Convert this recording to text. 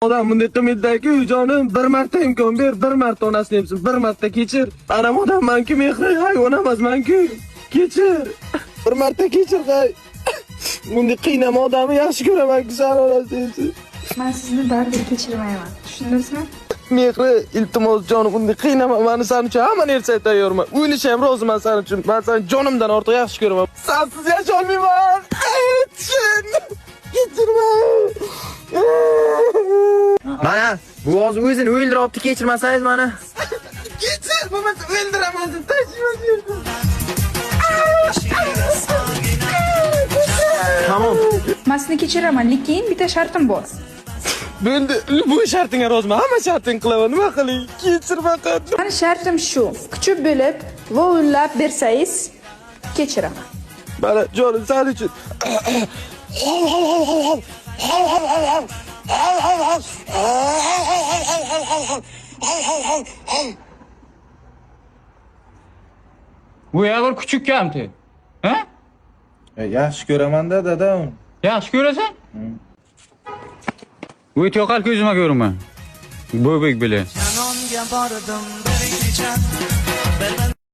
Odam bunday qilmaydiki, jonim, bir marta imkon ber, bir marta onasini emsin, bir marta kechir. Ana odamman-ku, mehri hayvon emasman-ku. Kechir. Bir marta kechir, hay. Bunday qiynama odamni yaxshi ko'raman-ku, san onasini. Men sizni baribir kechirmayman. Tushundingizmi? Mehri, iltimos jonim, bunday qiynama, meni sen uchun hamma narsa tayyorman. O'ylashim ham roziman sen uchun. Men seni jonimdan ortiq yaxshi ko'raman. Sensiz yasholmayman. Kechirma. Mana bu hozir o'zini o'ldiryapti, kechirmasangiz mana. Kechir, bo'lmasa o'ldiraman, tashlayman. Tamam. Men sizni kechiraman, lekin bitta shartim bor. Endi bu shartingga roziman. Hamma sharting qilaman. Nima qiling? Kechir faqat. Mani shartim shu. Kuchib bo'lib, vovullab bersangiz, kechiraman. Mana jonim sen uchun. Bu yag'ir kuchukkamti. Ha? Yaxshi ko'raman-da, dada. Yaxshi ko'rasan? Voy to'qal ko'zima ko'rma. Bo'bek bilan. Yanonga bordim bir kecha, bir